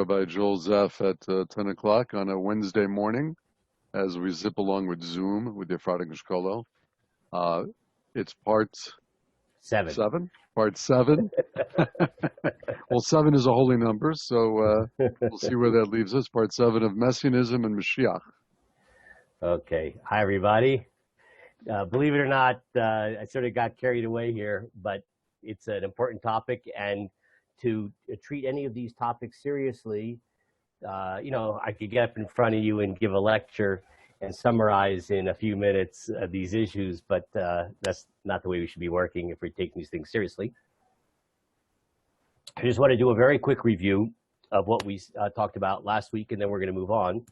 Rabbi Joel Zeff at 10 o'clock on a Wednesday morning as we zip along with Zoom with the Efrat Kollel. It's part Seven. Part seven. Well, seven is a holy number, so we'll see where that leaves us. Part seven of Messianism and Mashiach. Okay. Hi, everybody. Believe it or not, I sort of got carried away here, but it's an important topic, and to treat any of these topics seriously, I could get up in front of you and give a lecture and summarize in a few minutes these issues, but that's not the way we should be working if we're taking these things seriously. I just want to do a very quick review of what we talked about last week, and then we're going to move on.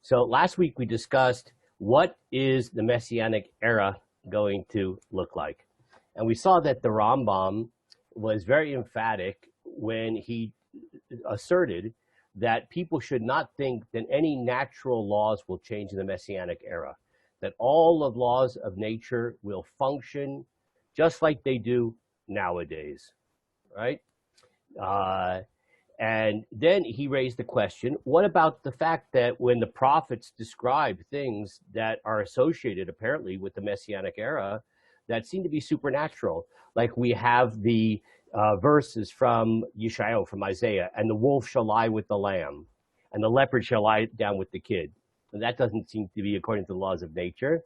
So last week we discussed what is the Messianic era going to look like. And we saw that the Rambam was very emphatic when he asserted that people should not think that any natural laws will change in the Messianic era, that all of laws of nature will function just like they do nowadays, right? And then he raised the question, what about the fact that when the prophets describe things that are associated apparently with the Messianic era that seem to be supernatural, like we have the verses from Yeshayahu, from Isaiah, and the wolf shall lie with the lamb, and the leopard shall lie down with the kid. And that doesn't seem to be according to the laws of nature.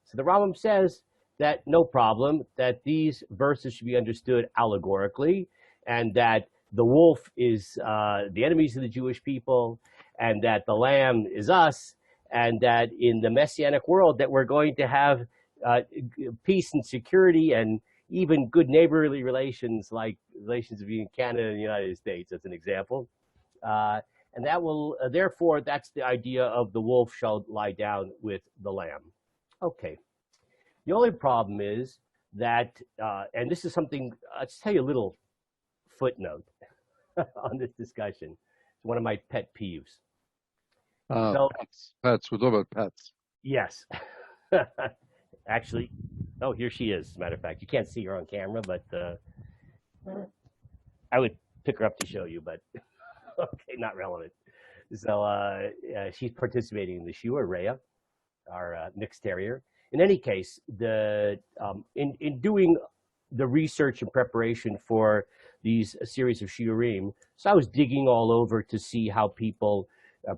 So the Rambam says that no problem, that these verses should be understood allegorically, and that the wolf is the enemies of the Jewish people, and that the lamb is us, and that in the Messianic world that we're going to have peace and security and even good neighborly relations, like relations between Canada and the United States, as an example. And that will, therefore, that's the idea of the wolf shall lie down with the lamb. Okay. The only problem is that, and this is something, I'll just tell you a little footnote on this discussion. It's one of my pet peeves. Pets. We're talking about pets. Yes. Actually, oh, here she is, as a matter of fact. You can't see her on camera, but I would pick her up to show you, but okay, not relevant. So she's participating in the Shua, Rhea, our mixed terrier. In any case, in doing the research and preparation for these series of shiurim, so I was digging all over to see how people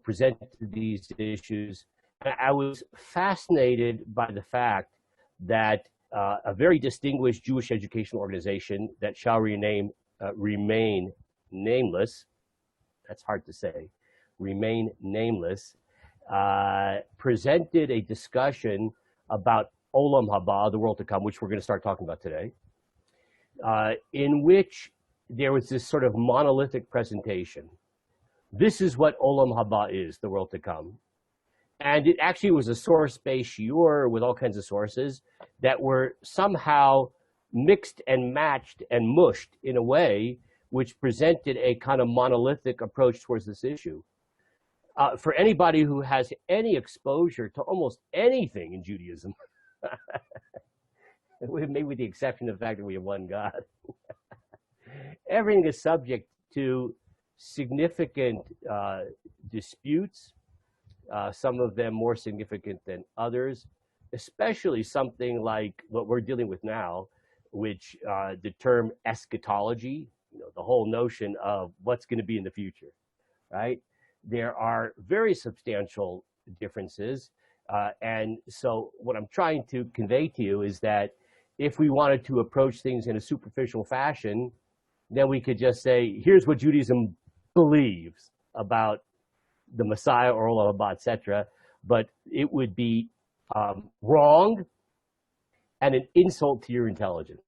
present these issues. And I was fascinated by the fact that a very distinguished Jewish educational organization that shall remain nameless, that's hard to say, remain nameless, presented a discussion about Olam HaBa, the world to come, which we're going to start talking about today, in which there was this sort of monolithic presentation. This is what Olam HaBa is, the world to come. And it actually was a source-based shiur with all kinds of sources that were somehow mixed and matched and mushed in a way which presented a kind of monolithic approach towards this issue. For anybody who has any exposure to almost anything in Judaism, maybe with the exception of the fact that we have one God, everything is subject to significant disputes, some of them more significant than others, especially something like what we're dealing with now, which the term eschatology, the whole notion of what's going to be in the future, right? There are very substantial differences. And so what I'm trying to convey to you is that if we wanted to approach things in a superficial fashion, then we could just say, here's what Judaism believes about the Messiah or Olam HaBa, etc. But it would be wrong and an insult to your intelligence.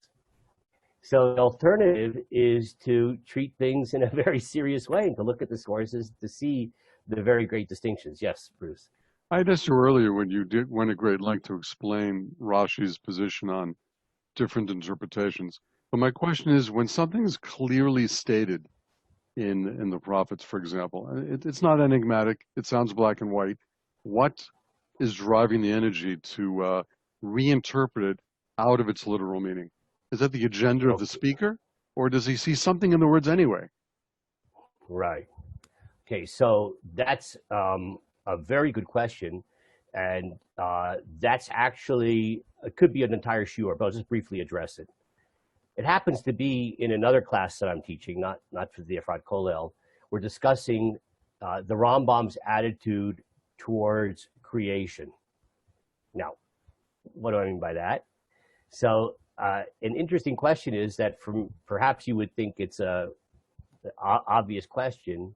So the alternative is to treat things in a very serious way and to look at the sources to see the very great distinctions. Yes, Bruce. I asked you earlier when you went a great length to explain Rashi's position on different interpretations. But my question is, when something is clearly stated in the prophets, for example, it's not enigmatic, it sounds black and white, what is driving the energy to reinterpret it out of its literal meaning? Is that the agenda of the speaker, or does he see something in the words anyway? Right. Okay, so that's a very good question, and that's actually it could be an entire shiur, but I'll just briefly address it. It happens to be in another class that I'm teaching, not for the Efrat Kollel. We're discussing the Rambam's attitude towards creation. Now, what do I mean by that? So, an interesting question is that from perhaps you would think it's a obvious question.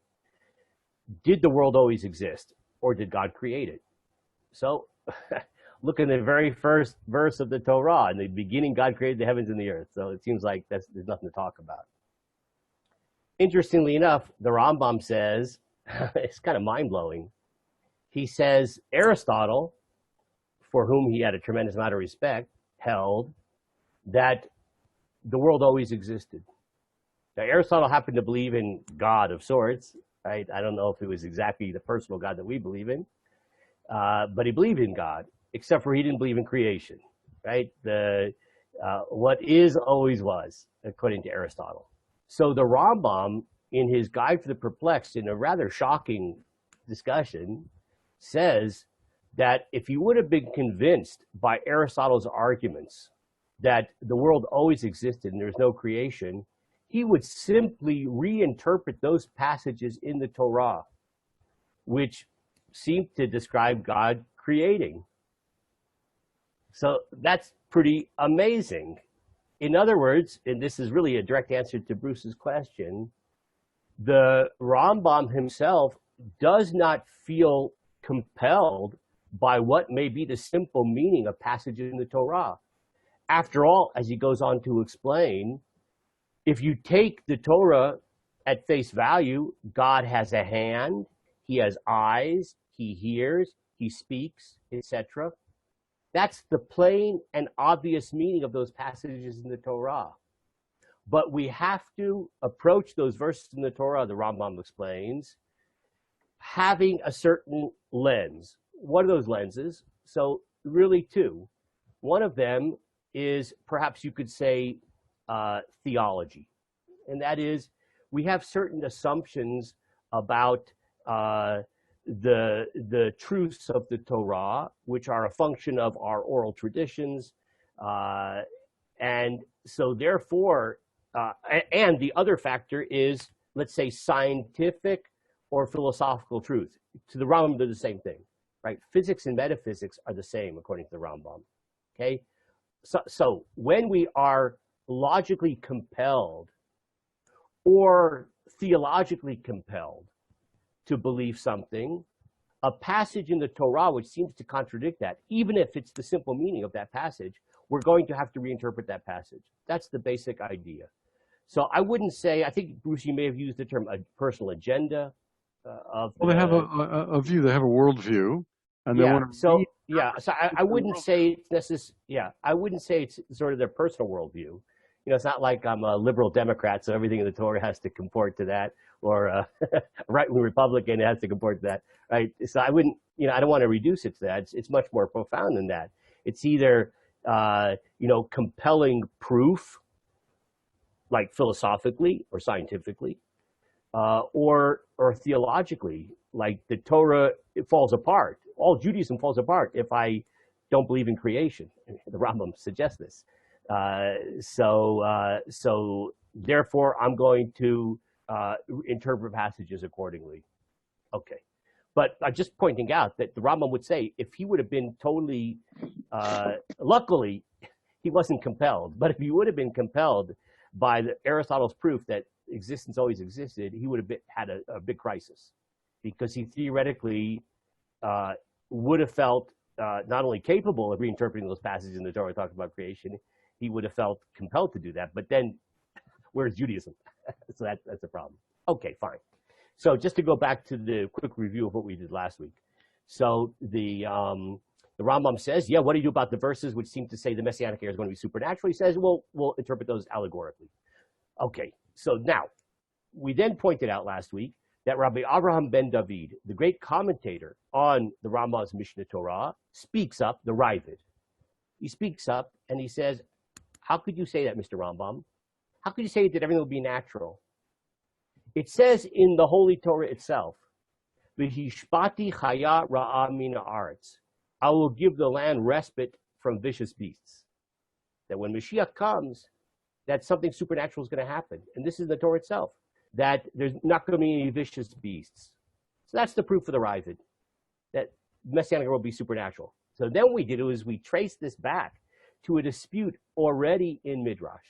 Did the world always exist, or did God create it? So, look in the very first verse of the Torah. In the beginning, God created the heavens and the earth. So it seems like there's nothing to talk about. Interestingly enough, the Rambam says, it's kind of mind-blowing. He says Aristotle, for whom he had a tremendous amount of respect, held that the world always existed. Now, Aristotle happened to believe in God of sorts, right? I don't know if it was exactly the personal God that we believe in, but he believed in God, except for he didn't believe in creation, right? What is always was, according to Aristotle. So the Rambam, in his Guide for the Perplexed, in a rather shocking discussion, says that if you would have been convinced by Aristotle's arguments that the world always existed and there's no creation, he would simply reinterpret those passages in the Torah, which seem to describe God creating. So that's pretty amazing. In other words, and this is really a direct answer to Bruce's question, the Rambam himself does not feel compelled by what may be the simple meaning of passages in the Torah. After all, as he goes on to explain, if you take the Torah at face value, God has a hand, he has eyes, he hears, he speaks, etc. That's the plain and obvious meaning of those passages in the Torah. But we have to approach those verses in the Torah, the Rambam explains, having a certain lens. What are those lenses? So really two. One of them is, perhaps you could say, theology. And that is, we have certain assumptions about the truths of the Torah, which are a function of our oral traditions. And so therefore, and the other factor is, let's say, scientific or philosophical truth. To the Rambam, they're the same thing, right? Physics and metaphysics are the same, according to the Rambam, okay? So when we are logically compelled or theologically compelled to believe something, a passage in the Torah which seems to contradict that, even if it's the simple meaning of that passage, we're going to have to reinterpret that passage. That's the basic idea. So I wouldn't say, I think, Bruce, you may have used the term a personal agenda of Well, they have a view, they have a worldview, and they want to so I wouldn't say it's necessary. Yeah, I wouldn't say it's sort of their personal worldview. You know, it's not like I'm a liberal Democrat, so everything in the Torah has to comport to that, or a right-wing Republican has to comport to that, right? So I wouldn't, you know, I don't want to reduce it to that. It's much more profound than that. It's either, you know, compelling proof, like philosophically or scientifically, or theologically, like the Torah, it falls apart. All Judaism falls apart if I don't believe in creation. The Rambam suggests this. So therefore, I'm going to interpret passages accordingly. Okay. But I'm just pointing out that the Rambam would say, if he would have been totally, luckily, he wasn't compelled. But if he would have been compelled by Aristotle's proof that existence always existed, he would have had a big crisis, because he theoretically would have felt not only capable of reinterpreting those passages in the Torah talking about creation, he would have felt compelled to do that. But then, where's Judaism? So that's a problem. Okay, fine. So just to go back to the quick review of what we did last week. So the Rambam says, yeah, what do you do about the verses which seem to say the Messianic era is going to be supernatural? He says, well, we'll interpret those allegorically. Okay, so now, we then pointed out last week that Rabbi Avraham ben David, the great commentator on the Rambam's Mishnah Torah, speaks up, the Ravid. He speaks up and he says, how could you say that, Mr. Rambam? How could you say that everything will be natural? It says in the Holy Torah itself V'hishpati chaya ra'a min haaretz. I will give the land respite from vicious beasts. That when Mashiach comes, that something supernatural is going to happen. And this is the Torah itself, that there's not going to be any vicious beasts. So that's the proof for the Ravid, that Messianic will be supernatural. So then what we did was we traced this back to a dispute already in Midrash.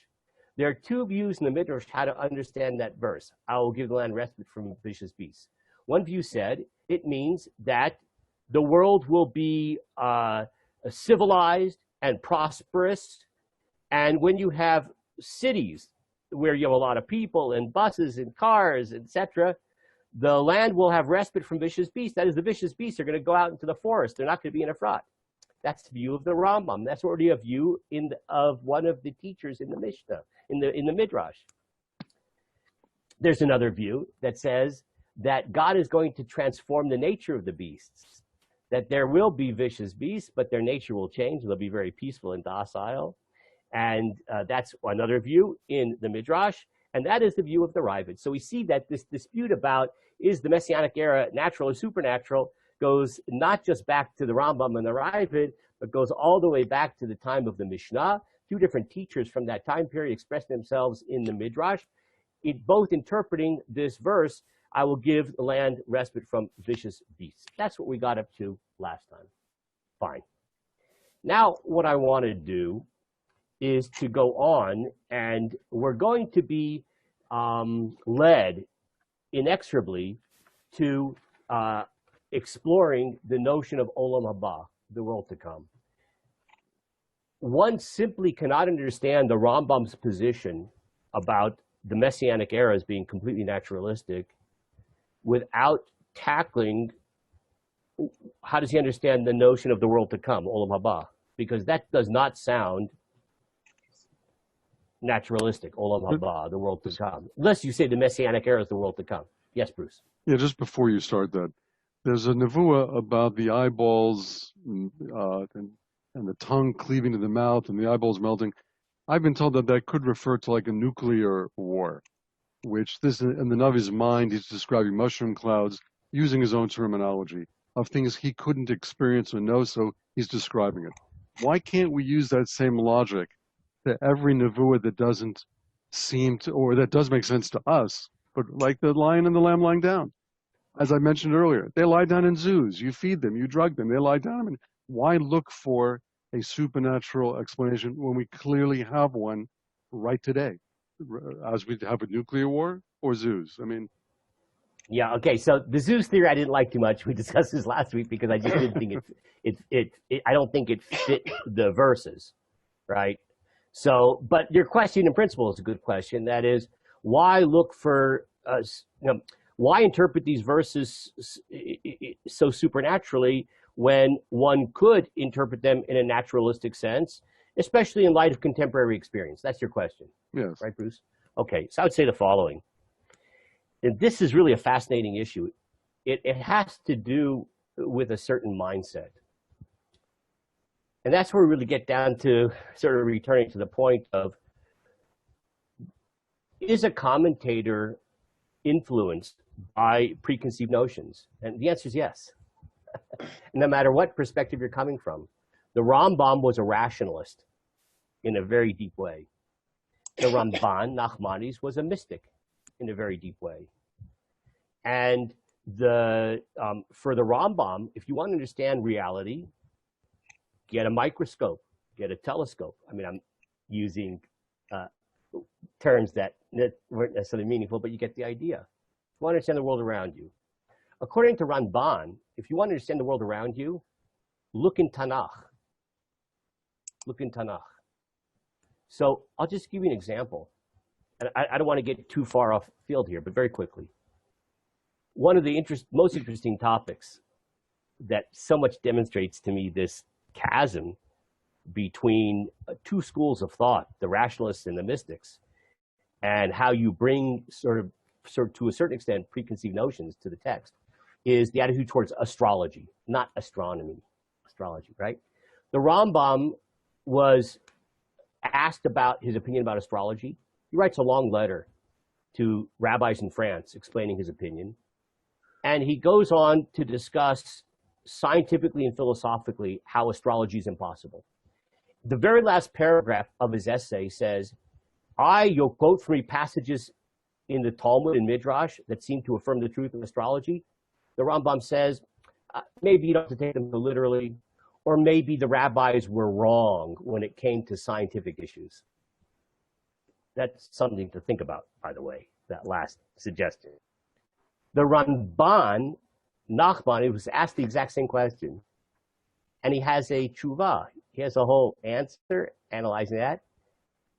There are two views in the Midrash how to understand that verse. I will give the land respite from vicious beasts. One view said it means that the world will be civilized and prosperous. And when you have cities where you have a lot of people and buses and cars, etc., the land will have respite from vicious beasts. That is, the vicious beasts are going to go out into the forest. They're not going to be in Efrat. That's the view of the Rambam. That's already a view of one of the teachers in the Mishnah, in the Midrash. There's another view that says that God is going to transform the nature of the beasts, that there will be vicious beasts, but their nature will change. They'll be very peaceful and docile. And that's another view in the Midrash. And that is the view of the Ravid. So we see that this dispute about is the Messianic era natural or supernatural goes not just back to the Rambam and the Ravid, but goes all the way back to the time of the Mishnah. Two different teachers from that time period expressed themselves in the Midrash, both interpreting this verse, I will give the land respite from vicious beasts. That's what we got up to last time. Fine. Now, what I want to do is to go on, and we're going to be led inexorably to exploring the notion of Olam HaBa, the world to come. One simply cannot understand the Rambam's position about the Messianic era as being completely naturalistic without tackling how does he understand the notion of the world to come, Olam HaBa, because that does not sound naturalistic, Olam HaBa, the world to come. Unless you say the Messianic era is the world to come. Yes, Bruce. Yeah, just before you start that, there's a nevuah about the eyeballs and the tongue cleaving to the mouth and the eyeballs melting. I've been told that that could refer to like a nuclear war, which this, in the Navi's mind, he's describing mushroom clouds using his own terminology of things he couldn't experience or know, so he's describing it. Why can't we use that same logic to every nevuah that doesn't seem to, or that does make sense to us, but like the lion and the lamb lying down? As I mentioned earlier, they lie down in zoos. You feed them, you drug them, they lie down. I mean, why look for a supernatural explanation when we clearly have one right today, as we have a nuclear war or zoos? I mean, yeah, okay. So the zoos theory I didn't like too much. We discussed this last week because I just didn't think I don't think it fit the verses, right? So, but your question in principle is a good question. That is, why look for why interpret these verses so supernaturally when one could interpret them in a naturalistic sense, especially in light of contemporary experience? That's your question. yes. Right, Bruce? Okay, so I would say the following. And this is really a fascinating issue. It has to do with a certain mindset. And that's where we really get down to sort of returning to the point of, is a commentator influenced by preconceived notions? And the answer is yes. No matter what perspective you're coming from. The Rambam was a rationalist in a very deep way. The Ramban, Nachmanides, was a mystic in a very deep way. And for the Rambam, if you want to understand reality, get a microscope, get a telescope. I mean, I'm using terms that weren't necessarily meaningful, but you get the idea. If you want to understand the world around you. According to Ramban, if you want to understand the world around you, look in Tanach. Look in Tanach. So I'll just give you an example. And I don't want to get too far off field here, but very quickly. One of the most interesting topics that so much demonstrates to me this chasm between two schools of thought, the rationalists and the mystics, and how you bring sort of to a certain extent preconceived notions to the text, is the attitude towards astrology, not astronomy, astrology, right? The Rambam was asked about his opinion about astrology. He writes a long letter to rabbis in France explaining his opinion. And he goes on to discuss scientifically and philosophically how astrology is impossible. The very last paragraph of his essay says, you'll quote from me passages in the Talmud and Midrash that seem to affirm the truth of astrology. The Rambam says, maybe you don't have to take them so literally, or maybe the rabbis were wrong when it came to scientific issues. That's something to think about, by the way, that last suggestion. The Ramban, Nachman, was asked the exact same question, and he has a tshuva. He has a whole answer analyzing that.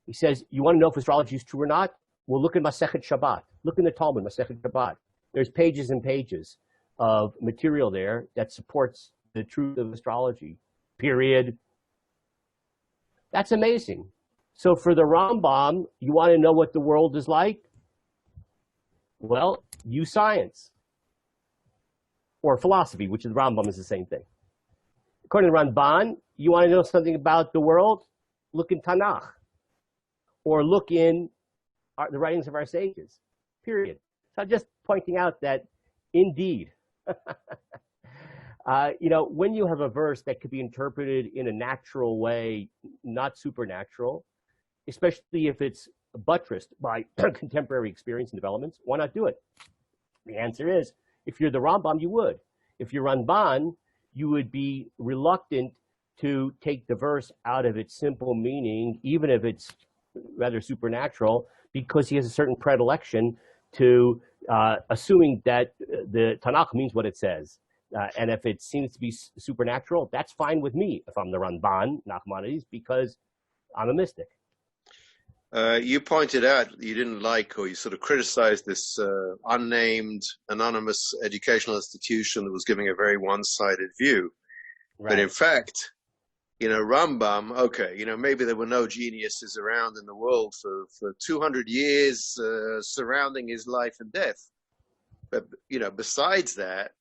He says, you want to know if astrology is true or not? Well, look at Masechet Shabbat. Look in the Talmud, Masechet Shabbat. There's pages and pages of material there that supports the truth of astrology, period. That's amazing. So for the Rambam, you want to know what the world is like? Well, use science. Or philosophy, which is the Rambam is the same thing. According to Ramban, you want to know something about the world? Look in Tanach. Or look in the writings of our sages, period. So I'm just pointing out that, indeed, when you have a verse that could be interpreted in a natural way, not supernatural, especially if it's buttressed by contemporary experience and developments, why not do it? The answer is, if you're the Rambam, you would. If you're Ramban, you would be reluctant to take the verse out of its simple meaning, even if it's rather supernatural, because he has a certain predilection to assuming that the Tanakh means what it says. And if it seems to be supernatural, that's fine with me if I'm the Ramban, Nachmanides, because I'm a mystic. You pointed out you didn't like, or you sort of criticized this unnamed, anonymous educational institution that was giving a very one-sided view. Right. But in fact, Rambam, okay, maybe there were no geniuses around in the world for 200 years surrounding his life and death. But, besides that,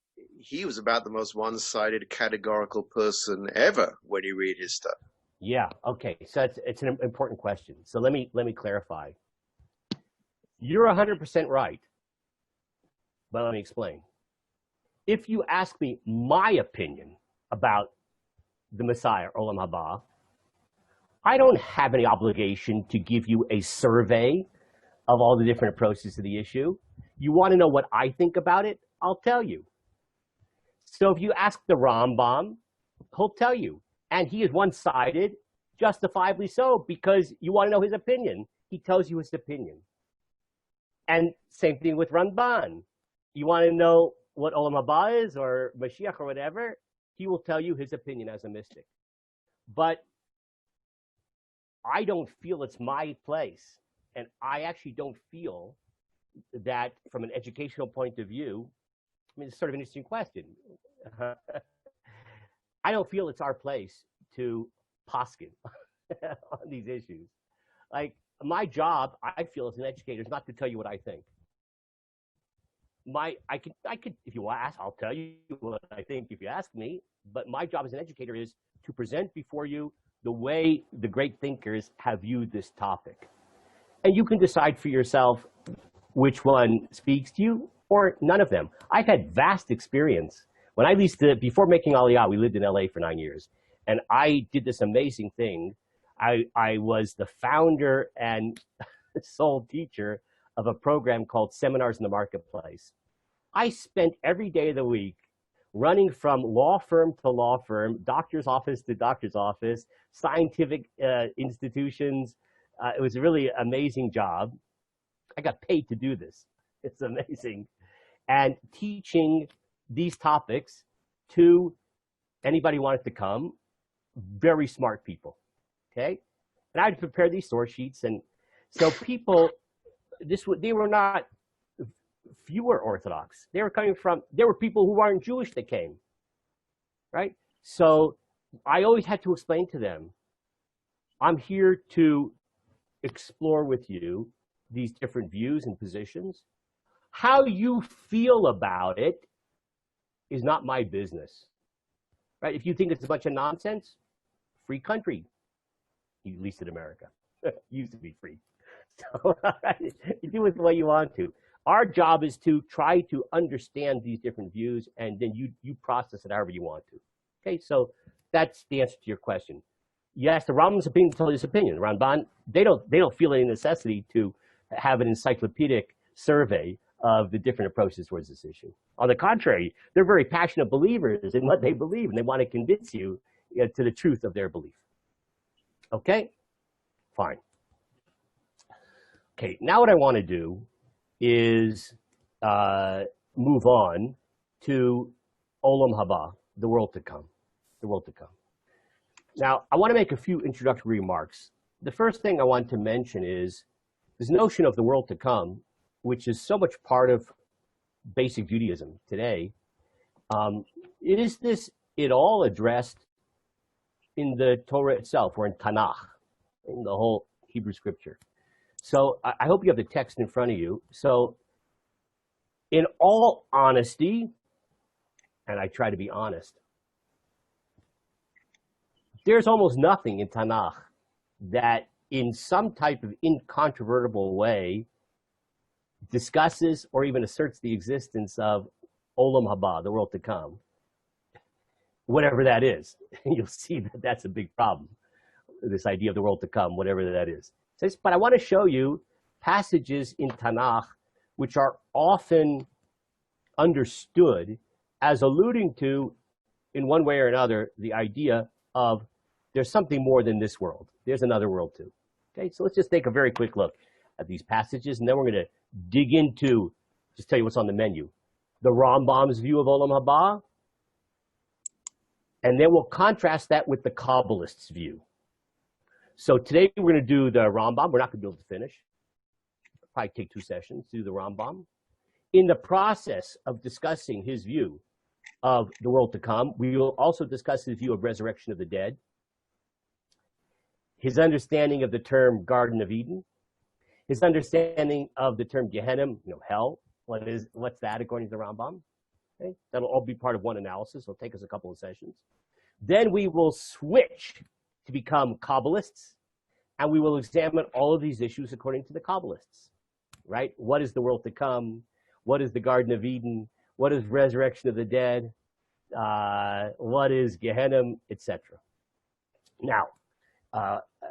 he was about the most one-sided, categorical person ever when you read his stuff. Yeah, okay. So it's an important question. So let me clarify. You're 100% right, but let me explain. If you ask me my opinion about the Messiah, Olam HaBa, I don't have any obligation to give you a survey of all the different approaches to the issue. You want to know what I think about it? I'll tell you. So if you ask the Rambam, he'll tell you. And he is one-sided, justifiably so, because you want to know his opinion. He tells you his opinion. And same thing with Ramban. You want to know what Olam HaBa is, or Mashiach, or whatever, he will tell you his opinion as a mystic. But I don't feel it's my place. And I actually don't feel that from an educational point of view, it's sort of an interesting question. I don't feel it's our place to poskin on these issues. Like, my job, I feel as an educator, is not to tell you what I think. I could, if you ask, I'll tell you what I think if you ask me. But my job as an educator is to present before you the way the great thinkers have viewed this topic. And you can decide for yourself which one speaks to you or none of them. I've had vast experience. When I before making Aliyah, we lived in LA for 9 years. And I did this amazing thing. I was the founder and sole teacher of a program called Seminars in the Marketplace. I spent every day of the week running from law firm to law firm, doctor's office to doctor's office, scientific institutions. It was a really amazing job. I got paid to do this. It's amazing. And teaching these topics to anybody who wanted to come, very smart people, okay? And I'd prepare these source sheets. And so people, they were not fewer Orthodox. There were people who weren't Jewish that came, right? So I always had to explain to them, I'm here to explore with you these different views and positions. How you feel about it is not my business, right? If you think it's a bunch of nonsense, free country, at least in America. It used to be free. So you do it the way you want to. Our job is to try to understand these different views, and then you process it however you want to. Okay, so that's the answer to your question. Yes, the Rambam's opinion is totally his opinion. The Ramban, they don't feel any necessity to have an encyclopedic survey of the different approaches towards this issue. On the contrary, they're very passionate believers in what they believe, and they want to convince you, to the truth of their belief. Okay, fine. Okay, now what I want to do is move on to Olam HaBa, the world to come, the world to come. Now, I want to make a few introductory remarks. The first thing I want to mention is this notion of the world to come, which is so much part of basic Judaism today. It all addressed in the Torah itself, or in Tanach, in the whole Hebrew scripture. So I hope you have the text in front of you. So in all honesty, and I try to be honest, there's almost nothing in Tanakh that in some type of incontrovertible way discusses or even asserts the existence of Olam HaBa, the world to come, whatever that is. You'll see that that's a big problem, this idea of the world to come, whatever that is. But I want to show you passages in Tanakh which are often understood as alluding to, in one way or another, the idea of there's something more than this world. There's another world too. Okay, so let's just take a very quick look at these passages, and then we're going to dig into, just tell you what's on the menu, the Rambam's view of Olam HaBa, and then we'll contrast that with the Kabbalists' view. So today we're going to do the Rambam. We're not going to be able to finish. It'll probably take 2 sessions to do the Rambam. In the process of discussing his view of the world to come, we will also discuss his view of resurrection of the dead, his understanding of the term Garden of Eden, his understanding of the term Gehenna, hell. What's that according to the Rambam? Okay? That'll all be part of one analysis. It'll take us a couple of sessions. Then we will switch to become Kabbalists, and we will examine all of these issues according to the Kabbalists, right? What is the world to come? What is the Garden of Eden? What is resurrection of the dead? What is Gehenna, etc. Now,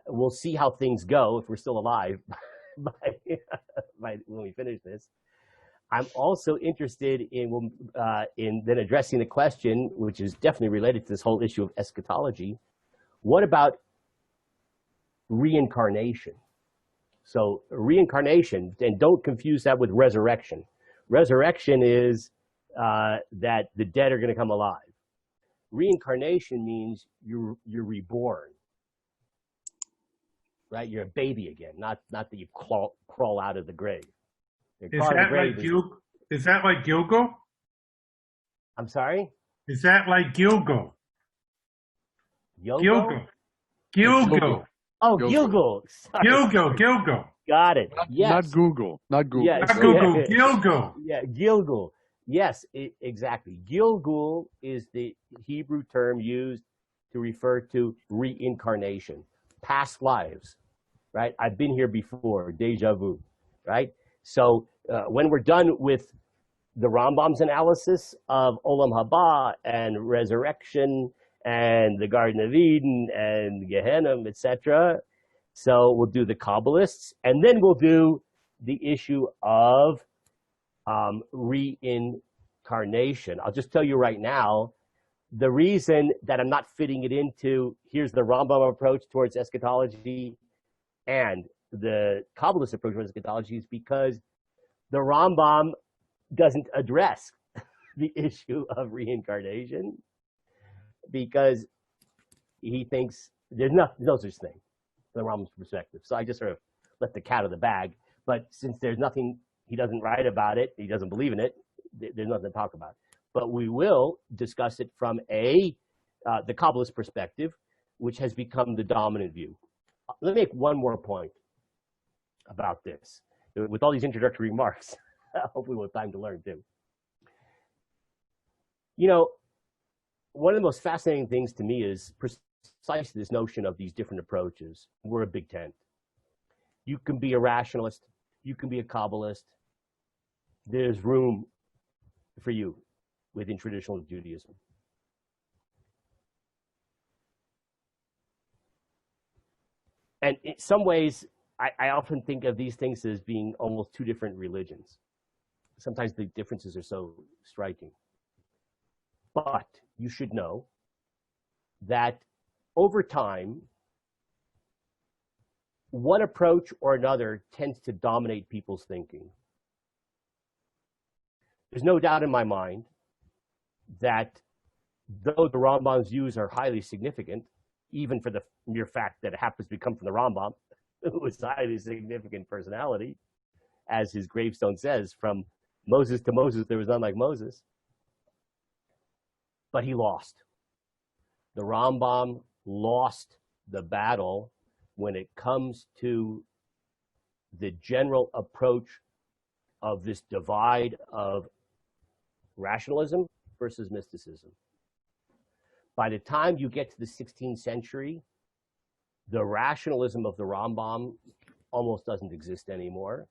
we'll see how things go if we're still alive when we finish this. I'm also interested in then addressing the question, which is definitely related to this whole issue of eschatology. What about reincarnation? So reincarnation, and don't confuse that with resurrection. Resurrection is that the dead are going to come alive. Reincarnation means you're reborn, right? You're a baby again, not that you crawl out of the grave. Is that like Gilgal? I'm sorry? Is that like Gilgal? Gilgal? Gilgal. Oh, Gilgal. Gilgal. Got it. Yes. Not Google. Not Google. Yes. Not Google. Gilgal. Yeah, Gilgal. Yes, exactly. Gilgal is the Hebrew term used to refer to reincarnation, past lives, right? I've been here before, déjà vu, right? So when we're done with the Rambam's analysis of Olam HaBa and resurrection and the Garden of Eden and Gehenna, etc., so we'll do the Kabbalists, and then we'll do the issue of reincarnation. I'll just tell you right now, the reason that I'm not fitting it into, here's the Rambam approach towards eschatology and the Kabbalist approach towards eschatology, is because the Rambam doesn't address the issue of reincarnation, because he thinks there's no such thing from the Rambam's perspective. So I just sort of let the cat out of the bag. But since there's nothing, he doesn't write about it, he doesn't believe in it, there's nothing to talk about. But we will discuss it from the Kabbalist perspective, which has become the dominant view. Let me make one more point about this. With all these introductory remarks, hopefully we'll have time to learn too. One of the most fascinating things to me is precisely this notion of these different approaches. We're a big tent. You can be a rationalist, you can be a Kabbalist, there's room for you within traditional Judaism. And in some ways, I often think of these things as being almost two different religions. Sometimes the differences are so striking. But you should know that over time, one approach or another tends to dominate people's thinking. There's no doubt in my mind that though the Rambam's views are highly significant, even for the mere fact that it happens to come from the Rambam, who was a highly significant personality, as his gravestone says, from Moses to Moses, there was none like Moses. But he lost. The Rambam lost the battle when it comes to the general approach of this divide of rationalism versus mysticism. By the time you get to the 16th century, the rationalism of the Rambam almost doesn't exist anymore.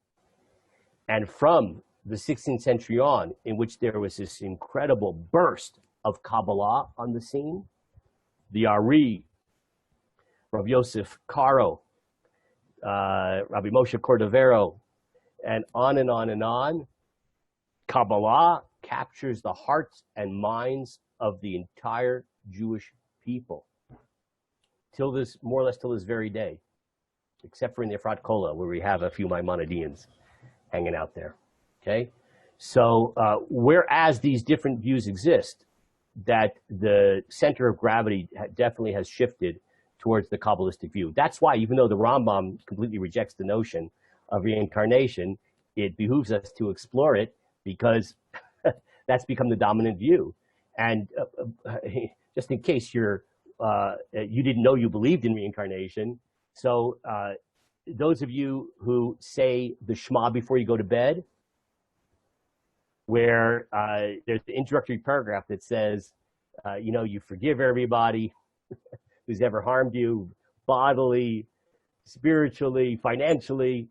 And from the 16th century on, in which there was this incredible burst of Kabbalah on the scene, the Ari, Rabbi Yosef Karo, Rabbi Moshe Cordovero, and on and on and on, Kabbalah captures the hearts and minds of the entire Jewish people till this, more or less till this very day, except for in the Efrat Kollel, where we have a few Maimonideans hanging out there. Okay, so whereas these different views exist, that the center of gravity definitely has shifted towards the Kabbalistic view. That's why, even though the Rambam completely rejects the notion of reincarnation, it behooves us to explore it because that's become the dominant view. And just in case you didn't know you believed in reincarnation, so those of you who say the Shema before you go to bed, where there's the introductory paragraph that says, you forgive everybody who's ever harmed you, bodily, spiritually, financially,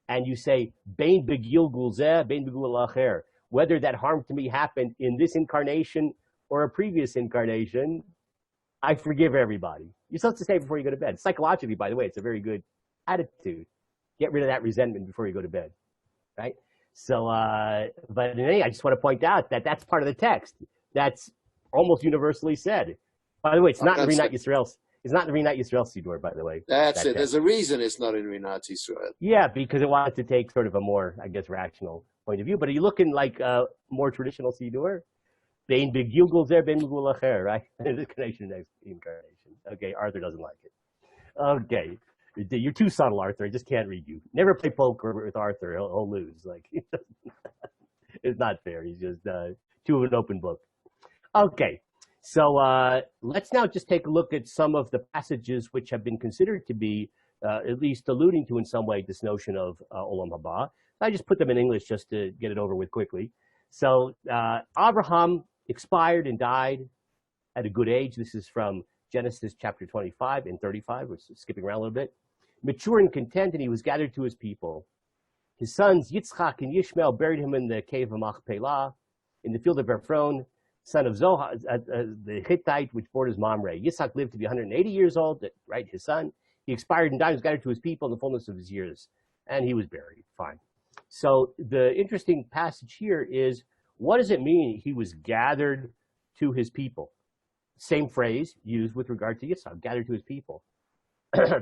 and you say, Bein begilgul zeh, bein begilgul acher, whether that harm to me happened in this incarnation or a previous incarnation, I forgive everybody. You're supposed to say it before you go to bed. Psychologically, by the way, it's a very good attitude. Get rid of that resentment before you go to bed, right? So, but anyway, I just want to point out that that's part of the text. That's almost universally said. By the way, it's not in Rinat Yisrael. It's not in the Rinat Yisrael Siddur, by the way. That's it. There's a reason it's not in Rinat Yisrael. Yeah, because it wanted to take sort of a more, I guess, rational point of view. But are you looking like a more traditional Siddur? Bein begilgul zer, bein begilgul acher, right? This connection next incarnation. Okay, Arthur doesn't like it. Okay, you're too subtle, Arthur. I just can't read you. Never play poker with Arthur. He'll lose. Like, it's not fair. He's just too of an open book. Okay, so let's now just take a look at some of the passages which have been considered to be at least alluding to in some way this notion of Olam HaBa. I just put them in English just to get it over with quickly. So Abraham expired and died at a good age. This is from Genesis chapter 25 and 35. We're skipping around a little bit. Mature and content, and he was gathered to his people. His sons Yitzchak and Yishmael buried him in the cave of Machpelah, in the field of Ephron, son of Zohar, the Hittite, which borders Mamre. Yitzchak lived to be 180 years old, right, his son. He expired and died, was gathered to his people in the fullness of his years, and he was buried. Fine. So the interesting passage here is, what does it mean he was gathered to his people? Same phrase used with regard to Yitzchak, gathered to his people.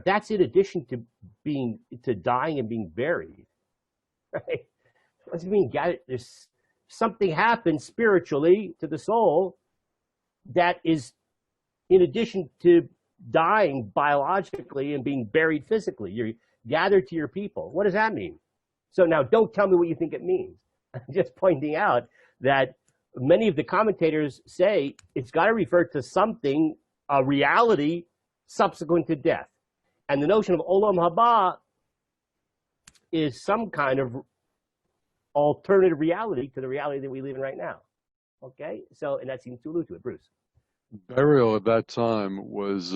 That's in addition to dying and being buried, right? What does it mean gathered? There's something happened spiritually to the soul that is in addition to dying biologically and being buried physically. You're gathered to your people. What does that mean? So now don't tell me what you think it means. I'm just pointing out that many of the commentators say it's got to refer to something, a reality subsequent to death. And the notion of Olam HaBa is some kind of alternative reality to the reality that we live in right now. Okay? So, and that seems to allude to it. Bruce. Burial at that time was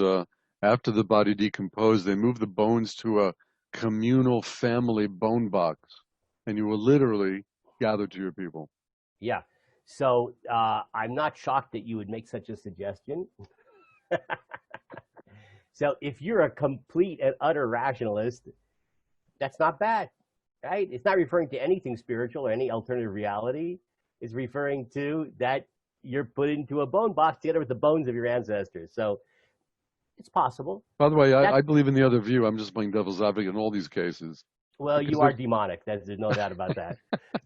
after the body decomposed, they moved the bones to a communal family bone box. And you were literally gather to your people. Yeah. So I'm not shocked that you would make such a suggestion. So if you're a complete and utter rationalist, that's not bad, right? It's not referring to anything spiritual or any alternative reality. It's referring to that you're put into a bone box together with the bones of your ancestors. So it's possible. By the way, I believe in the other view. I'm just playing devil's advocate in all these cases. Well, you are demonic. There's no doubt about that.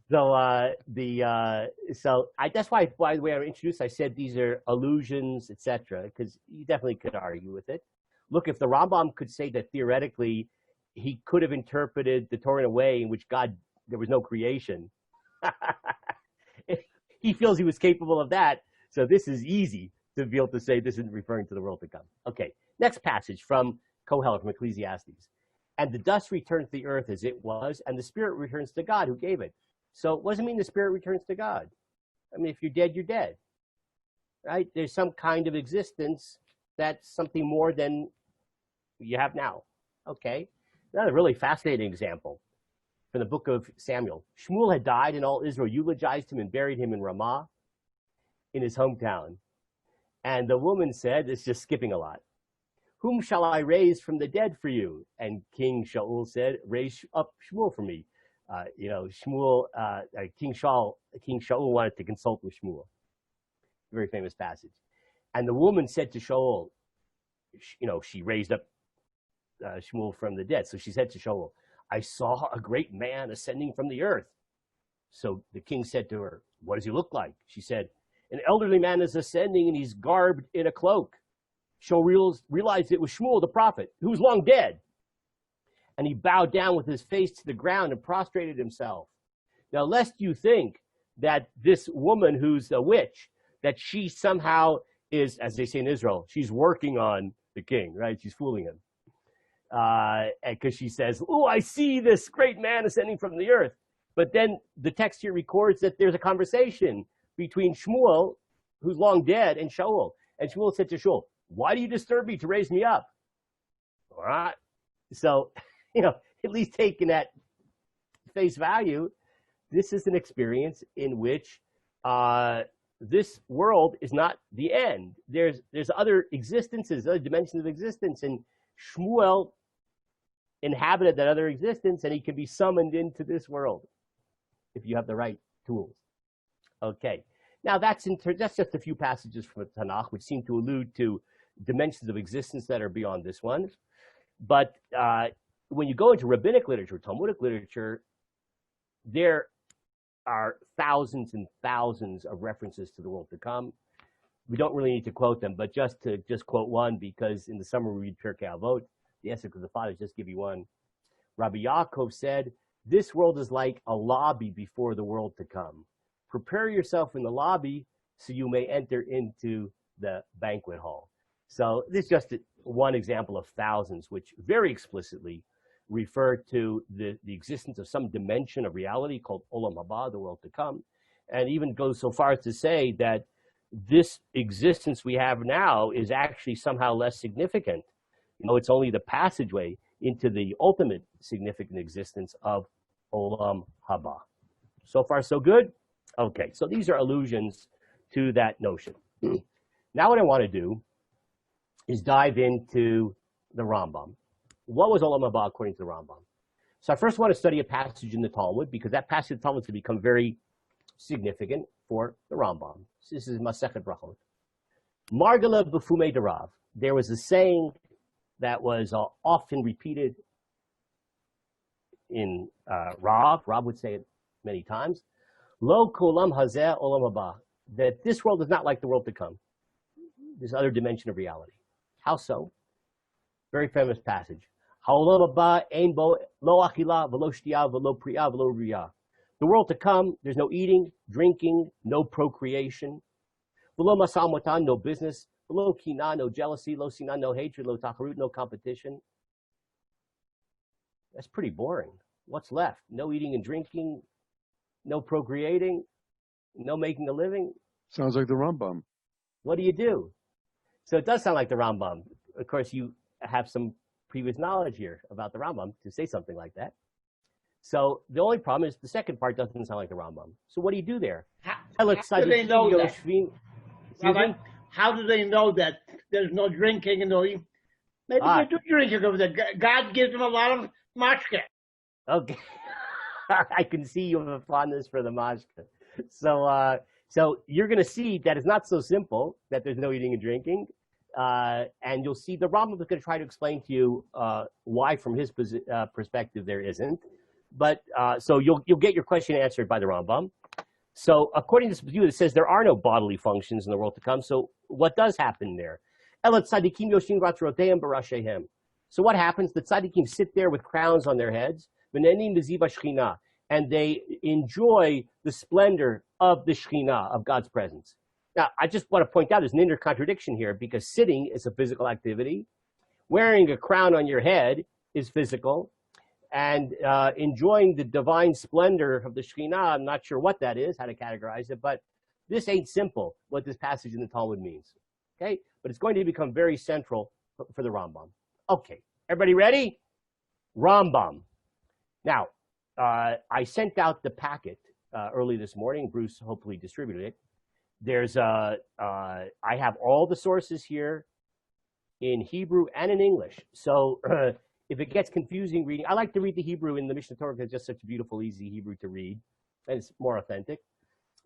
So that's why, by the way, I introduced. I said these are illusions, etc. Because you definitely could argue with it. Look, if the Rambam could say that theoretically he could have interpreted the Torah in a way in which there was no creation, he feels he was capable of that. So this is easy to be able to say this isn't referring to the world to come. Okay, next passage from Kollel, from Ecclesiastes. And the dust returns to the earth as it was, and the spirit returns to God who gave it. So what does it mean the spirit returns to God? I mean, if you're dead, you're dead, right? There's some kind of existence that's something more than you have now. Okay, another really fascinating example from the book of Samuel. Shmuel had died, and all Israel eulogized him and buried him in Ramah, in his hometown. And the woman said, it's just skipping a lot, whom shall I raise from the dead for you? And King Shaul said, raise up Shmuel for me. Shmuel, King Shaul wanted to consult with Shmuel. Very famous passage. And the woman said to Shaul, she raised up Shmuel from the dead. So she said to Shaul, I saw a great man ascending from the earth. So the king said to her, what does he look like? She said, an elderly man is ascending and he's garbed in a cloak. Shaul realized it was Shmuel the prophet, who was long dead. And he bowed down with his face to the ground and prostrated himself. Now, lest you think that this woman who's a witch, that she somehow is, as they say in Israel, she's working on the king, right? She's fooling him. Because she says, oh, I see this great man ascending from the earth. But then the text here records that there's a conversation between Shmuel, who's long dead, and Shaul. And Shmuel said to Shaul, why do you disturb me to raise me up? All right. So, at least taking that face value, this is an experience in which this world is not the end. There's other existences, other dimensions of existence, and Shmuel inhabited that other existence, and he can be summoned into this world if you have the right tools. Okay. Now, that's just a few passages from the Tanach, which seem to allude to dimensions of existence that are beyond this one. But when you go into rabbinic literature, Talmudic literature, there are thousands and thousands of references to the world to come. We don't really need to quote them, but just quote one, because in the summer we read Pirkei Avot, the Essence of the Fathers, just give you one. Rabbi Yaakov said, this world is like a lobby before the world to come. Prepare yourself in the lobby so you may enter into the banquet hall. So this is just one example of thousands, which very explicitly refer to the existence of some dimension of reality called Olam HaBa, the world to come, and even goes so far as to say that this existence we have now is actually somehow less significant. It's only the passageway into the ultimate significant existence of Olam HaBa. So far, so good? Okay, so these are allusions to that notion. Now what I want to do is dive into the Rambam. What was Olam HaBa according to the Rambam? So I first want to study a passage in the Talmud, because that passage in the Talmud has become very significant for the Rambam. So this is Masechet Brachot. Margala b'fumei derav. There was a saying that was often repeated in Rav. Rav would say it many times. Lo kolam hazeh olam haba. That this world is not like the world to come. This other dimension of reality. How so? Very famous passage. Ha'olam haba ein bo lo achila v'lo shtiya v'lo priya v'lo riyah. The world to come, there's no eating, drinking, no procreation. V'lo masal matan, no business. V'lo kina, no jealousy. Lo sina, no hatred. Lo tacharut, no competition. That's pretty boring. What's left? No eating and drinking, no procreating, no making a living. Sounds like the Rambam. What do you do? So it does sound like the Rambam. Of course, you have some previous knowledge here about the Rambam to say something like that. So the only problem is the second part doesn't sound like the Rambam. So what do you do there? How do they know that? Rabbi, Me? how do they know that there's no drinking and no? Maybe they do drinking over there. God gives them a lot of mashke. Okay. I can see you have a fondness for the mashke. So you're going to see that it's not so simple that there's no eating and drinking. And you'll see the Rambam is going to try to explain to you why, from his perspective, there isn't. But so you'll get your question answered by the Rambam. So according to this view, it says there are no bodily functions in the world to come. So what does happen there? So what happens? The tzaddikim sit there with crowns on their heads, and they enjoy the splendor of the Shekhinah, of God's presence. Now, I just want to point out there's an inner contradiction here, because sitting is a physical activity. Wearing a crown on your head is physical. And enjoying the divine splendor of the Shekhinah, I'm not sure what that is, how to categorize it, but this ain't simple, what this passage in the Talmud means. Okay? But it's going to become very central for the Rambam. Okay, everybody ready? Rambam. Now, I sent out the packet early this morning. Bruce hopefully distributed it. There's I have all the sources here in Hebrew and in English. So if it gets confusing reading, I like to read the Hebrew in the Mishnah Torah because it's just such a beautiful, easy Hebrew to read, and it's more authentic.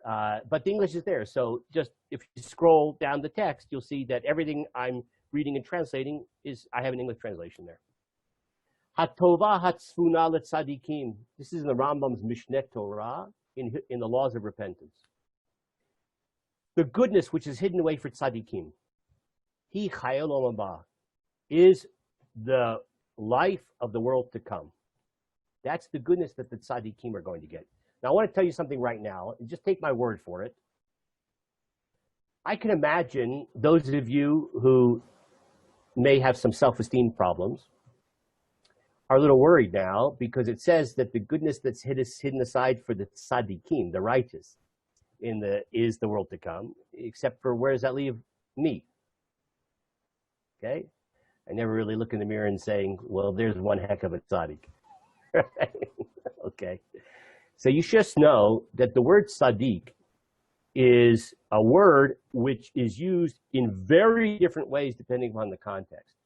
But the English is there. So just if you scroll down the text, you'll see that everything I'm reading and translating I have an English translation there. Hatova hatzfuna letzadikim. This is in the Rambam's Mishneh Torah in the laws of repentance. The goodness which is hidden away for tzadikim, he chayil olam haba, is the life of the world to come. That's the goodness that the tzaddikim are going to get. Now, I want to tell you something right now, and just take my word for it. I can imagine those of you who may have some self-esteem problems are a little worried now, because it says that the goodness that's hidden aside for the tzaddikim, the righteous, is the world to come, except for where does that leave me? Okay? I never really look in the mirror and saying, well, there's one heck of a tzaddik. Okay. So you just know that the word tzaddik is a word which is used in very different ways depending upon the context.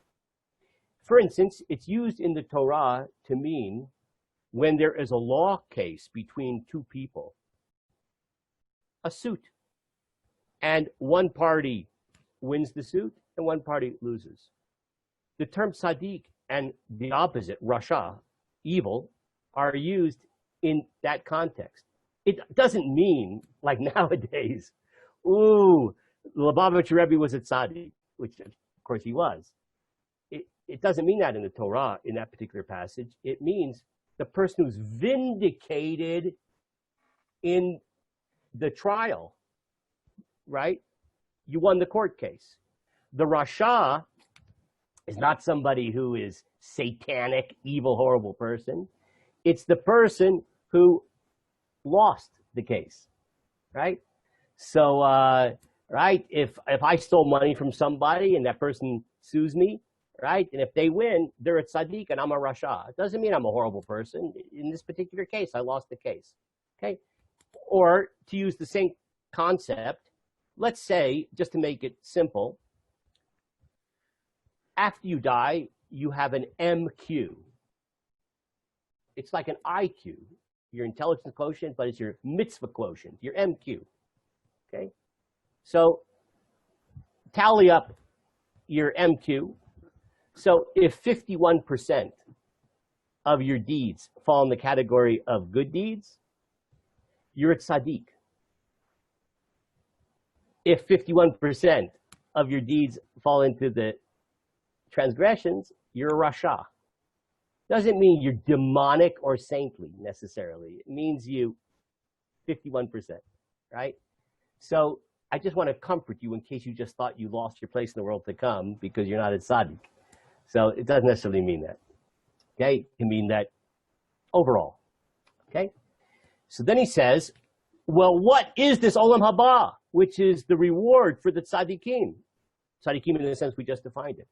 For instance, it's used in the Torah to mean when there is a law case between two people, a suit, and one party wins the suit and one party loses. The term tzaddik and the opposite, rasha, evil, are used in that context. It doesn't mean, like nowadays, ooh, Lubavitcher Rebbe was a tzaddik, which of course he was. It doesn't mean that in the Torah, in that particular passage. It means the person who's vindicated in the trial, right? You won the court case. The rasha is not somebody who is satanic, evil, horrible person. It's the person who lost the case, right? So, right, if I stole money from somebody and that person sues me, right, and if they win, they're a tzaddik and I'm a rasha. It doesn't mean I'm a horrible person. In this particular case, I lost the case, okay? Or to use the same concept, let's say, just to make it simple, after you die, you have an MQ. It's like an IQ, your intelligence quotient, but it's your mitzvah quotient, your MQ, okay? So tally up your MQ. So if 51% of your deeds fall in the category of good deeds, you're a tzaddik. If 51% of your deeds fall into the transgressions, you're a rasha. Doesn't mean you're demonic or saintly necessarily. It means you 51%, right? So I just want to comfort you in case you just thought you lost your place in the world to come because you're not a tzaddik. So it doesn't necessarily mean that, okay? It can mean that overall, okay? So then he says, well, what is this Olam HaBa, which is the reward for the tzaddikim? Tzaddikim in the sense we just defined it.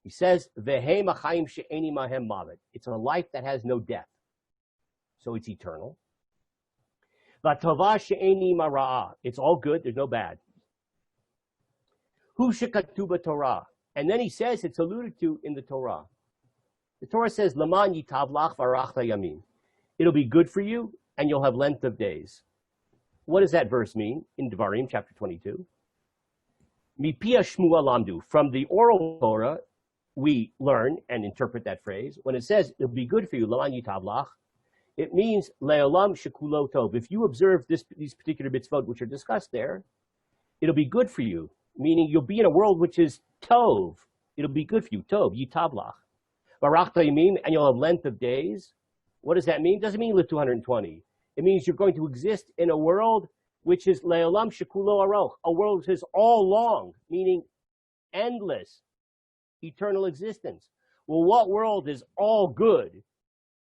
He says, Vehem achayim she'eni mahem mavet. It's a life that has no death. so it's eternal. V'tova she'eni mara'ah, it's all good, there's no bad. Hu shekatuv b'Torah, and then he says it's alluded to in the Torah. The Torah says, Laman yitav lach v'arachta yamim. It'll be good for you, and you'll have length of days. What does that verse mean in Devarim, chapter 22? Mipia shmua lamdu. From the oral Torah, we learn and interpret that phrase. When it says, it'll be good for you, Laman yitav lach, it means le'olam shekulo tov. If you observe these particular mitzvot which are discussed there, it'll be good for you, meaning you'll be in a world which is tov. It'll be good for you, tov, yitav lach. Barachta yamim, and you'll have length of days. What does that mean? It doesn't mean live 220. It means you're going to exist in a world which is le'olam shekulo aroch, a world which is all long, meaning endless, eternal existence. Well, what world is all good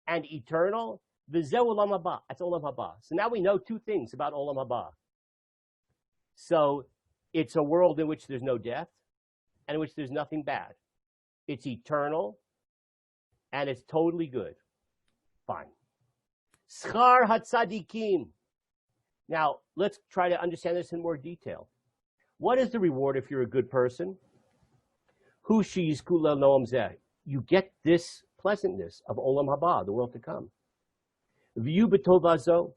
and eternal? V'zeh Olam HaBa. That's Olam HaBa. So now we know two things about Olam HaBa. So it's a world in which there's no death and in which there's nothing bad. It's eternal and it's totally good. Fine. Schar hatzadikim. Now, let's try to understand this in more detail. What is the reward if you're a good person? Hu sheyizku le'noam zeh. You get this pleasantness of Olam HaBa, the world to come. V'yu b'tovazo.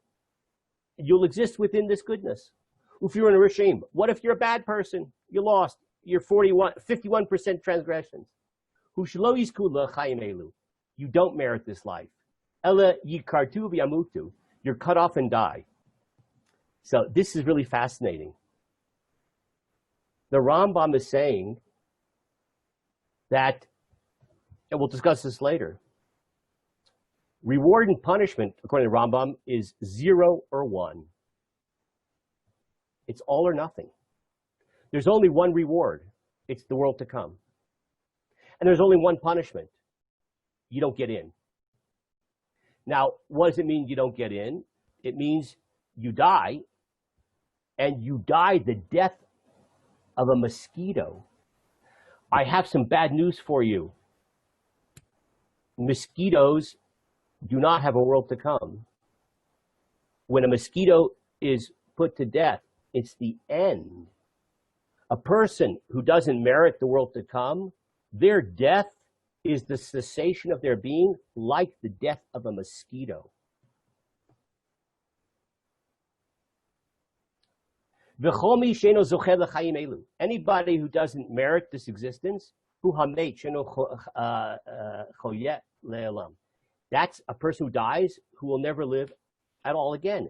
You'll exist within this goodness. If you're in a rishim, what if you're a bad person? You lost. You're 51% transgressions. Hu shelo yizku le'chaim elu. You don't merit this life. Ela yikartu v'yamutu. You're cut off and die. So this is really fascinating. The Rambam is saying that, and we'll discuss this later, reward and punishment, according to Rambam, is 0 or 1. It's all or nothing. There's only one reward. It's the world to come. And there's only one punishment. You don't get in. Now, what does it mean you don't get in? It means you die, and you die the death of a mosquito. I have some bad news for you. Mosquitoes do not have a world to come. When a mosquito is put to death, it's the end. A person who doesn't merit the world to come, their death is the cessation of their being, like the death of a mosquito. Anybody who doesn't merit this existence, that's a person who dies who will never live at all again.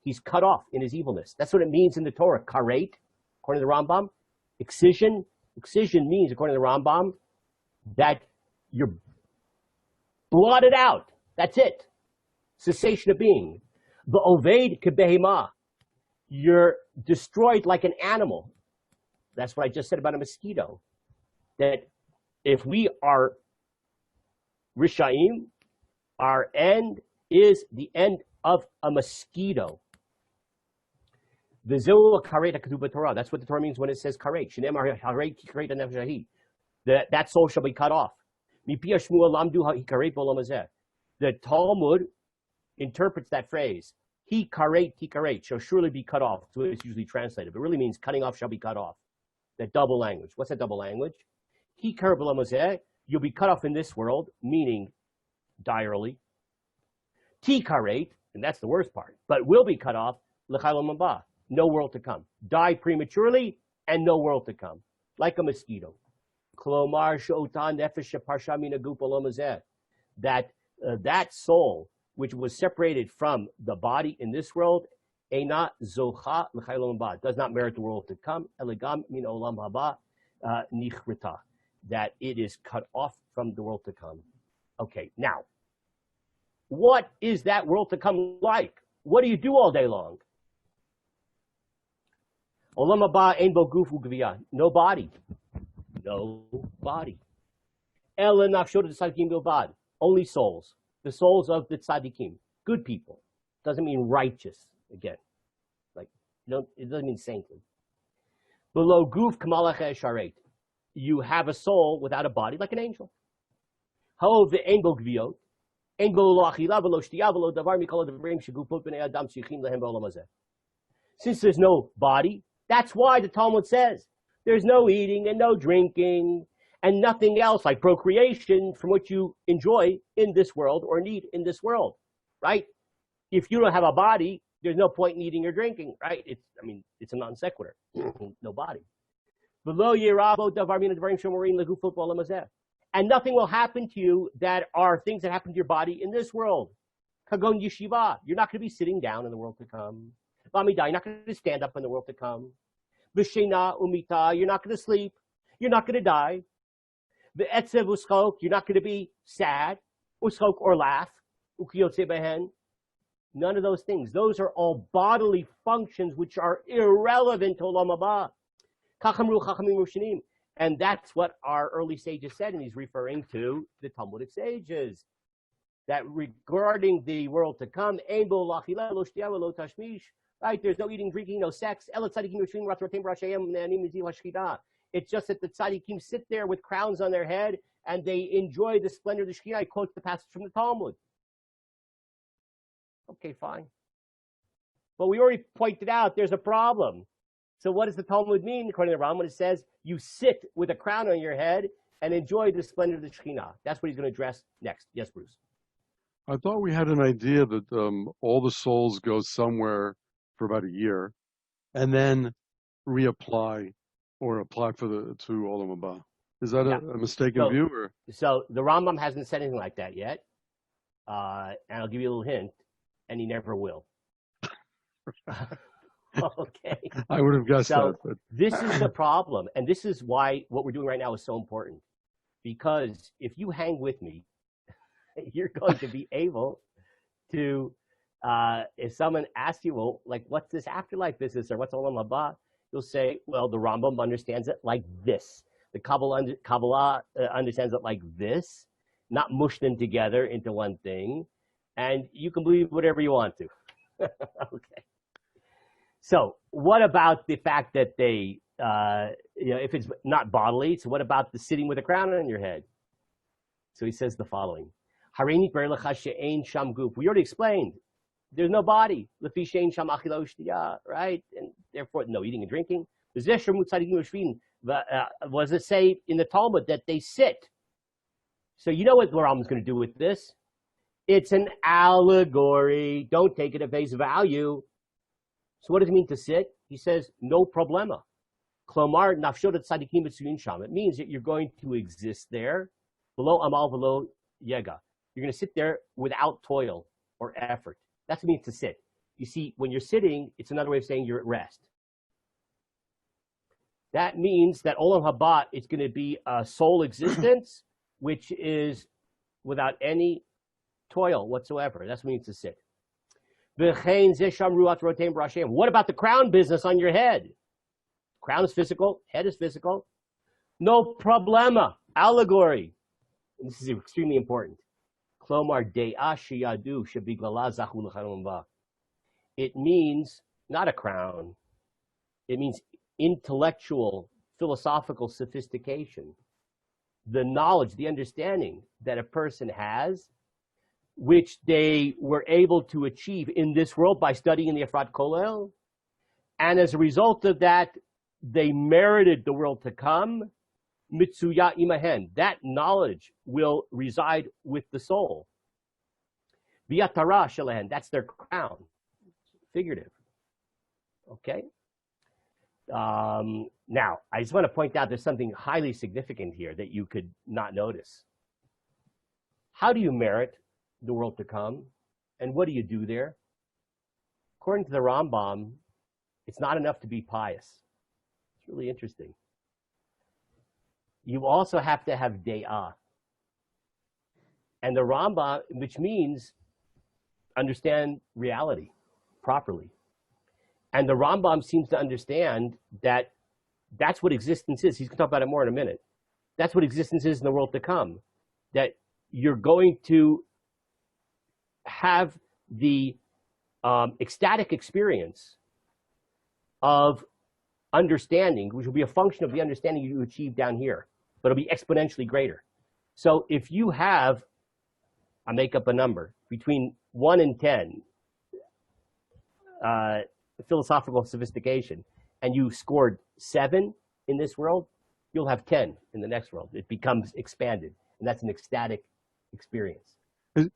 He's cut off in his evilness. That's what it means in the Torah. Karet, according to the Rambam, excision. Excision means, according to the Rambam, that you're blotted out. That's it. Cessation of being. The oved kebehema. You're destroyed like an animal. That's what I just said about a mosquito. That if we are Rishaim, our end is the end of a mosquito. That's what the Torah means when it says karet. That soul shall be cut off. The Talmud interprets that phrase. He karet shall surely be cut off. That's what it's usually translated. But it really means cutting off shall be cut off. That double language. What's that double language? He karet, you'll be cut off in this world, meaning direly. Ti karet, and that's the worst part, but will be cut off, l'chaylam haba, no world to come. Die prematurely and no world to come, like a mosquito. Klomar she'otan nefesh sheparsha min haguf olam hazeh, that soul which was separated from the body in this world, eina zocha l'chaylam haba, does not merit the world to come, elegam min olam haba nichrita, that it is cut off from the world to come. Okay, now, what is that world to come like? What do you do all day long? Olam haba ein bo guf u'gviyah. No body. No body. Ela nafshot tzadikim bilbad. Only souls. The souls of the tzadikim. Good people. Doesn't mean righteous. Again, like no, it doesn't mean saintly. Below guf kamalach esharet. You have a soul without a body, like an angel. Ho ve'ein bo gviyot. Since there's no body, that's why the Talmud says there's no eating and no drinking and nothing else like procreation from what you enjoy in this world or need in this world, right? If you don't have a body, there's no point in eating or drinking, right? It's a non sequitur. No body. And nothing will happen to you that are things that happen to your body in this world. Kagon yeshiva, you're not going to be sitting down in the world to come. You're not going to stand up in the world to come. V'shena umita, you're not going to sleep. You're not going to die. V'etzev uschok, you're not going to be sad, uschok or laugh. Ukiyotze behen. None of those things. Those are all bodily functions which are irrelevant to Olam HaBa. Kachamru chachamim rushanim. And that's what our early sages said, and he's referring to the Talmudic sages. That regarding the world to come, right? There's no eating, drinking, no sex. It's just that the tzaddikim sit there with crowns on their head and they enjoy the splendor of the Shekhinah. I quote the passage from the Talmud. Okay, fine. But we already pointed out there's a problem. So what does the Talmud mean? According to Rambam, it says you sit with a crown on your head and enjoy the splendor of the Shekhinah. That's what he's going to address next. Yes, Bruce. I thought we had an idea that all the souls go somewhere for about a year and then reapply or apply to Olam HaBa. Is that a mistaken view? Or? So the Rambam hasn't said anything like that yet. And I'll give you a little hint, and he never will. Okay. I would have guessed that. But... This is the problem. And this is why what we're doing right now is so important. Because if you hang with me, you're going to be able to, if someone asks you, well, like, what's this afterlife business or what's Olam HaBa? You'll say, well, the Rambam understands it like this. The Kabbalah understands it like this, not mush them together into one thing. And you can believe whatever you want to. Okay. So what about the fact that they, if it's not bodily, so what about the sitting with a crown on your head? So he says the following. We already explained. There's no body. Right? And therefore, no eating and drinking. Was it say in the Talmud that they sit? So you know what the Rambam is going to do with this? It's an allegory. Don't take it at face value. So what does it mean to sit? He says, no problema. Klomar nafshot tzadikim b'tzuyin sham. It means that you're going to exist there, below amal, below yega. You're going to sit there without toil or effort. That's what it means to sit. You see, when you're sitting, it's another way of saying you're at rest. That means that Olam HaBa is going to be a soul existence, which is without any toil whatsoever. That's what it means to sit. What about the crown business on your head? Crown is physical, head is physical. No problema. Allegory. And this is extremely important. It means not a crown. It means intellectual, philosophical sophistication. The knowledge, the understanding that a person has, which they were able to achieve in this world by studying the Efrat Kollel. And as a result of that, they merited the world to come. Mitsuya imahen. That knowledge will reside with the soul. V'yatara shalahen. That's their crown. Figurative. Okay? Now, I just want to point out there's something highly significant here that you could not notice. How do you merit the world to come? And what do you do there? According to the Rambam, it's not enough to be pious. It's really interesting. You also have to have de'ah. And the Rambam, which means understand reality properly. And the Rambam seems to understand that that's what existence is. He's going to talk about it more in a minute. That's what existence is in the world to come. That you're going to have the ecstatic experience of understanding, which will be a function of the understanding you achieve down here, but it'll be exponentially greater. So if you have I make up a number, between 1 and 10, philosophical sophistication, and you scored 7 in this world, you'll have 10 in the next world. It becomes expanded, and that's an ecstatic experience.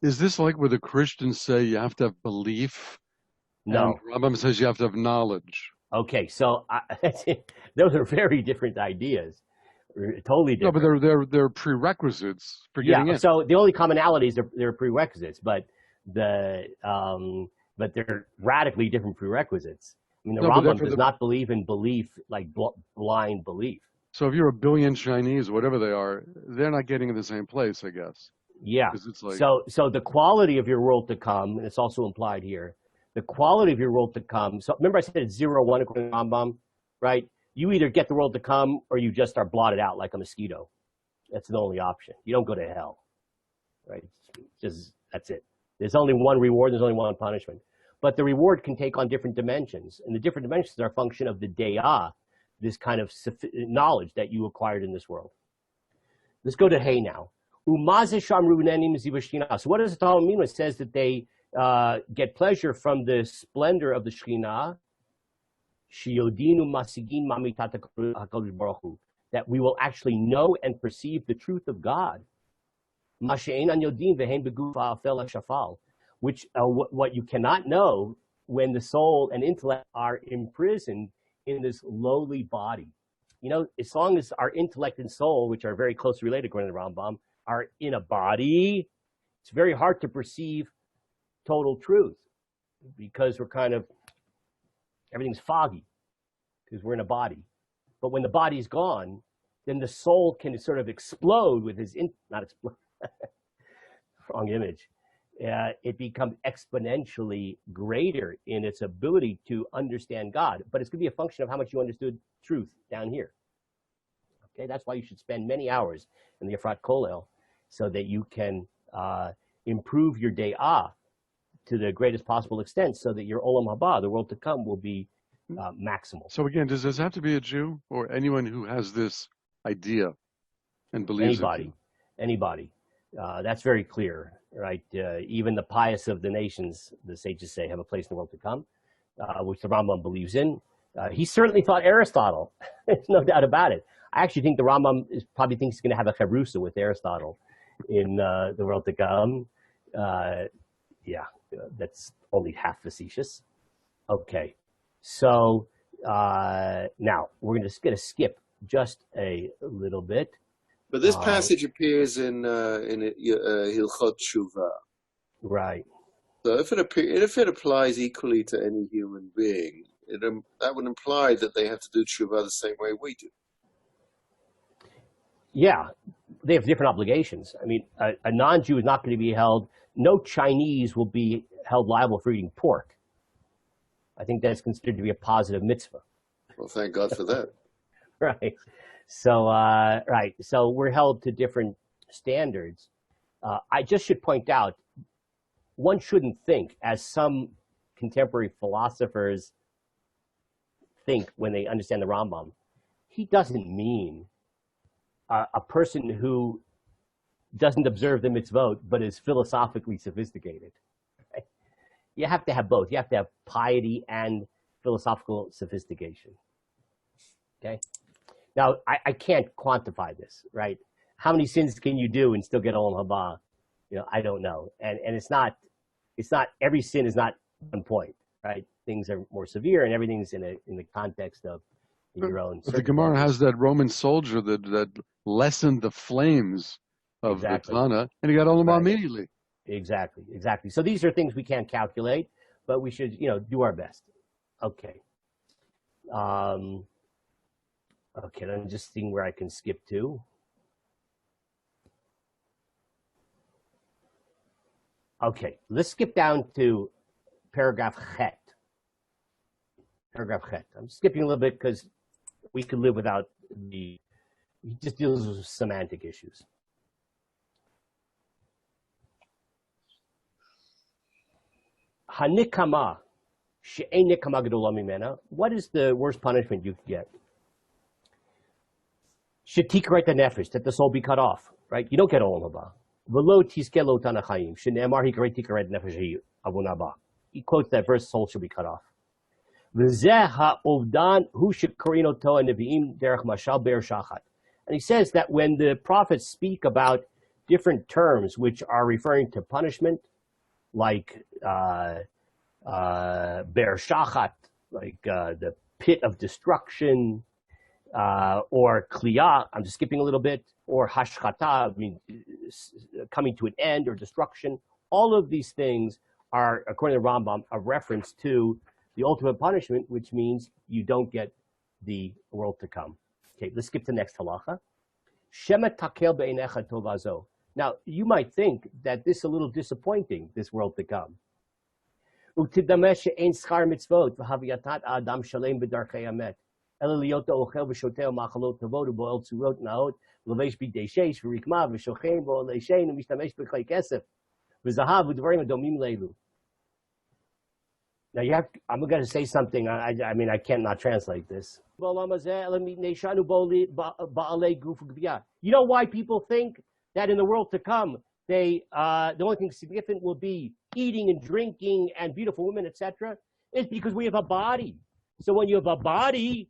Is this like where the Christians say you have to have belief? No. And Rambam says you have to have knowledge. Okay, so those are very different ideas. Totally different. No, but they're prerequisites for getting in. So the only commonalities are they're prerequisites, but they're radically different prerequisites. I mean, the Rambam does not believe in belief like blind belief. So if you're a billion Chinese, whatever they are, they're not getting in the same place, I guess. Yeah. It's like... So the quality of your world to come, and it's also implied here, the quality of your world to come. So remember I said it's 0 1 according to Rambam, right? You either get the world to come or you just are blotted out like a mosquito. That's the only option. You don't go to hell, right? That's it. There's only one reward. There's only one punishment. But the reward can take on different dimensions. And the different dimensions are a function of the de'ah, this kind of knowledge that you acquired in this world. Let's go to Hey now. So what does the Talmud mean when it says that they get pleasure from the splendor of the Shekhinah? That we will actually know and perceive the truth of God. Which what you cannot know when the soul and intellect are imprisoned in this lowly body. You know, as long as our intellect and soul, which are very closely related according to the Rambam, are in a body, it's very hard to perceive total truth because we're kind of, everything's foggy because we're in a body. But when the body's gone, then the soul can sort of explode with his, not explode, wrong image. It becomes exponentially greater in its ability to understand God. But it's going to be a function of how much you understood truth down here. Okay, that's why you should spend many hours in the Efrat Kollel so that you can improve your de'ah to the greatest possible extent so that your Olam HaBa, the world to come, will be maximal. So again, does this have to be a Jew or anyone who has this idea and believes Anybody. That's very clear, right? Even the pious of the nations, the sages say, have a place in the world to come, which the Rambam believes in. He certainly thought Aristotle. There's no doubt about it. I actually think the Rambam probably thinks he's going to have a Chavrusa with Aristotle in the world to come. That's only half facetious. Okay, so now we're just going to skip just a little bit. But this passage appears in Hilchot Tshuva. Right. So if it applies equally to any human being, that would imply that they have to do Tshuva the same way we do. Yeah, they have different obligations. I mean, a non-Jew is not going to be held. No Chinese will be held liable for eating pork. I think that's considered to be a positive mitzvah. Well, thank God for that. Right. So, So we're held to different standards. I just should point out, one shouldn't think, as some contemporary philosophers think when they understand the Rambam, he doesn't mean a person who doesn't observe the mitzvot but is philosophically sophisticated. Right? You have to have both. You have to have piety and philosophical sophistication. Okay? Now, I can't quantify this, right? How many sins can you do and still get Olam HaBa? You know, I don't know. And it's not, every sin is not one point, right? Things are more severe and everything's in the context of your own. The Gemara has that Roman soldier that lessened the flames of the Tanach, and he got Olam HaBa immediately. Exactly. So these are things we can't calculate, but we should, do our best. Okay. Okay, I'm just seeing where I can skip to. Okay, let's skip down to paragraph Chet. I'm skipping a little bit because we could live without he just deals with semantic issues. Hanikama, she'ein nikama gedola mimena. What is the worst punishment you could get? Shetikrat the nefesh, that the soul be cut off, right? You don't get Olam HaBa. V'lo tizke lo tanachayim, shene'emar hikarei tikaret nefesh avon haba. He quotes that verse, soul shall be cut off. V'zeh ha'ovdan hu shekarino to nevi'im derech mashal ber shachat. And he says that when the prophets speak about different terms which are referring to punishment, like ber shachat, like the pit of destruction, or kliyah, I'm just skipping a little bit, or hashchata, I mean, coming to an end or destruction. All of these things are, according to Rambam, a reference to the ultimate punishment, which means you don't get the world to come. Okay, let's skip to the next halacha. Shema takel be'einecha tovazo. Now, you might think that this is a little disappointing, this world to come. Utidamesh she'ein schar mitzvot v'haviyatat adam shalem b'darchei hamet. Ela liot ha'ochel v'shoteh ma'achalot tavot u'bo'el tzurot na'ot v'levesh b'dei sheish v'rikma v'shochem v'olei shein u'mishtamesh b'chlei kesef v'zahav v'dvarim adomim leilu. Now I'm going to say something. I mean, I can't not translate this. You know why people think that in the world to come, the only thing significant will be eating and drinking and beautiful women, etc. It's because we have a body. So when you have a body,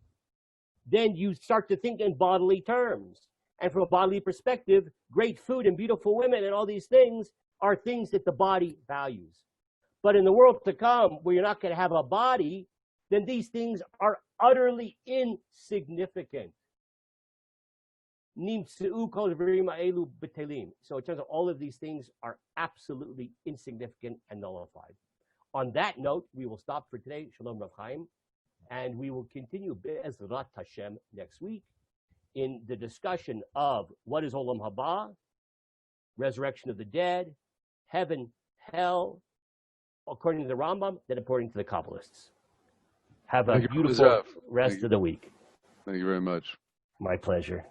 then you start to think in bodily terms. And from a bodily perspective, great food and beautiful women and all these things are things that the body values. But in the world to come, where you're not going to have a body, then these things are utterly insignificant. So it turns out all of these things are absolutely insignificant and nullified. On that note, we will stop for today. Shalom Rav Chaim. And we will continue Be'ezrat Hashem next week in the discussion of what is Olam HaBa, resurrection of the dead, heaven, hell, according to the Rambam, then according to the Kabbalists. Have a beautiful rest of the week. Thank you very much. My pleasure.